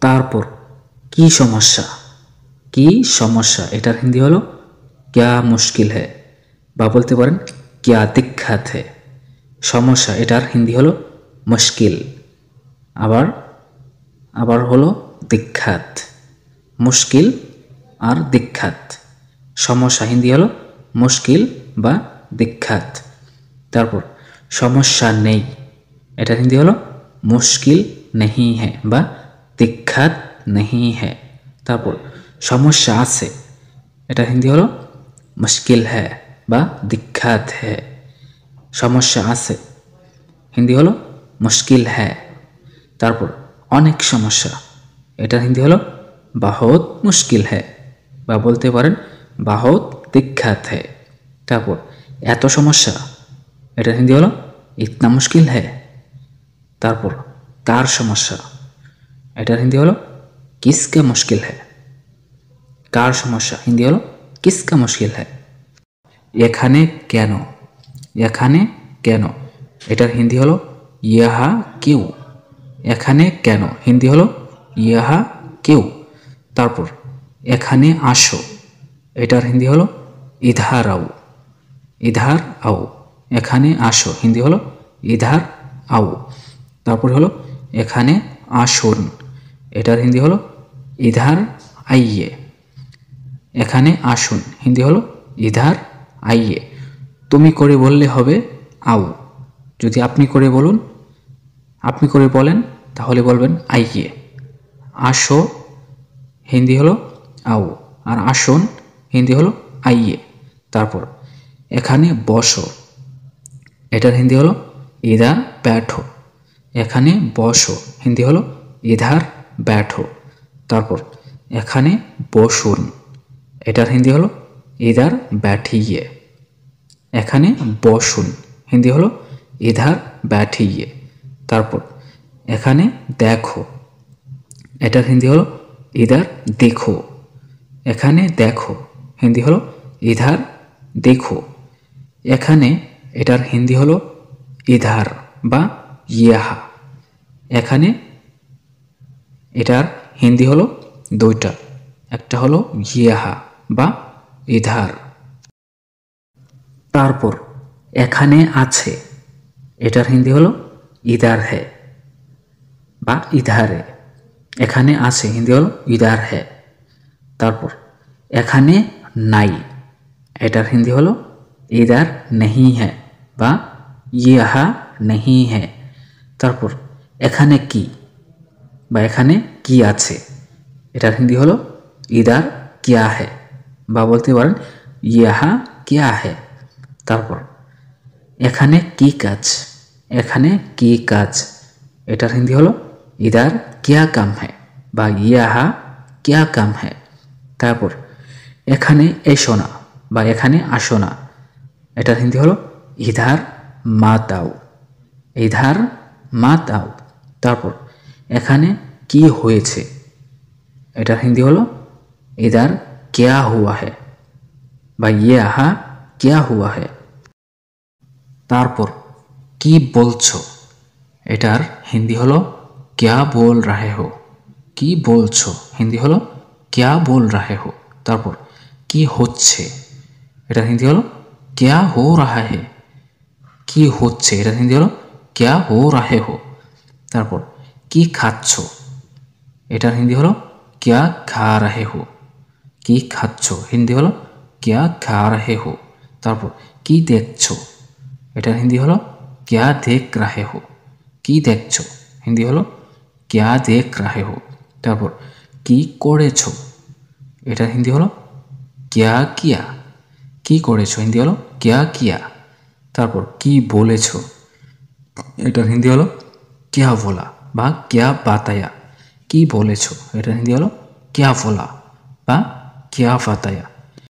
তারপর কি সমস্যা, কি সমস্যা এটার হিন্দি হলো ক্যা মুশকিল হ্যায়, বা বলতে পারেন ক্যা দিক্কত হ্যায়। সমস্যা এটার হিন্দি হলো মুশকিল, আবার আবার হলো দিক্কত। মুশকিল আর দিক্কত, সমস্যা হিন্দি হলো মুশকিল বা দিক্কত। তারপর সমস্যা নেই, এটার হিন্দি হলো মুশকিল নেহি হ্যায় বা দিক্কত নেহি হ্যায়। তারপর সমস্যা আছে, এটার হিন্দি হলো মুশকিল হ্যায় বা দিক্কত হ্যায়। সমস্যা আছে হিন্দি হলো মুশকিল হ্যায়। তারপর অনেক সমস্যা, এটার হিন্দি হলো বহুত মুশকিল হ্যায়, বা বলতে পারেন বহুত দিক্কত হ্যায়। তারপর এত সমস্যা, এটার হিন্দি হলো ইতনা মুশকিল হ্যায়। তারপর কার সমস্যা, এটার হিন্দি হলো কিসকা মুশকিল হ্যায়। কার সমস্যা হিন্দি হলো কিসকা মুশকিল হ্যায়। এখানে কেন, এখানে কেন এটার হিন্দি হলো ইহা কিউ। এখানে কেন হিন্দি হলো ইহা কিউ। তারপর এখানে আসো, এটার হিন্দি হলো ইধার আও। ইধার আও, এখানে আসো হিন্দি হলো ইধার আও। তারপর হলো এখানে আসুন, এটার হিন্দি হলো ইধার আইয়ে। এখানে আসুন হিন্দি হলো ইধার আইয়ে। তুমি করে বললে হবে আও, যদি আপনি করে বলুন, আপনি করে বলেন তাহলে বলবেন আইয়ে। আসো হিন্দি হলো আও, আর আসুন হিন্দি হলো আইয়ে। তারপর এখানে বসো, এটার হিন্দি হলো ইধার ব্যাঠো। এখানে বসো হিন্দি হলো ইধার ব্যাঠো। তারপর এখানে বসুন, এটার হিন্দি হলো ইধার ব্যাঠিয়ে। এখানে বসুন হিন্দি হলো ইধার ব্যাঠিয়ে। তারপর এখানে দেখো, এটার হিন্দি হলো ইধার দেখো। এখানে দেখো হিন্দি হলো ইধার দেখো। এখানে, এটার হিন্দি হলো ইধার বা ইহা। এখানে, এটার হিন্দি হলো দুইটা, একটা হলো ইহা বা ইধার। তারপর এখানে আছে, এটার হিন্দি হলো ইধার হ্যায় বা ইধারে। এখানে আছে হিন্দি হলো ইধার হ্যায়। তারপর এখানে নাই, এটার হিন্দি হলো ইধার নেহি হ্যায় বা ইহা নেহি হ্যায়। তারপর এখানে কি, বা এখানে কি আছে, এটার হিন্দি হলো ইধার ক্যা হ্যায়, বা বলতে পারেন ইহা ক্যা হ্যায়। তারপর এখানে কি কাজ, এখানে কি কাজ, এটার হিন্দি হলো ইধার ক্যা কাম হ্যায় বা ইহা ক্যা কাম হ্যায়। তারপর এখানে এসো না বা এখানে আসো না, এটার হিন্দি হলো ইধার মাত আও। ইধার মাত আও। তারপর এখানে কি হয়েছে, এটার হিন্দি হলো ইধার ক্যা হুয়া হ্যায় বা ইহা ক্যা হুয়া হ্যায়। তারপর কি বলছো, এটার হিন্দি হলো ক্যা बोल रहे हो। কি বলছো হিন্দি হলো ক্যা बोल रहे हो। তারপর কি হচ্ছে, এটার হিন্দি হলো ক্যা हो रहा है। কি হচ্ছে, এটার হিন্দি হলো ক্যা हो रहे हो। তারপর কি খাচ্ছ, এটার হিন্দি হলো ক্যা খা रहे हो। কি খাচ্ছ হিন্দি হলো ক্যা খা रहे हो। তারপর কি দেখছো, এটার হিন্দি হলো ক্যা দেখ रहे हो। কি দেখছো হিন্দি হলো ক্যা দেখ रहे हो। তারপর কি করেছো, এটার হিন্দি হলো ক্যা কিয়া। কি করেছো হিন্দি হলো ক্যা কিয়া। তারপর কি বলেছো, এটার হিন্দি হলো ক্যা বলা বা ক্যা বাতায়া। কি বলেছো, এটার হিন্দি হলো ক্যা বলা বা ক্যা বাতায়া।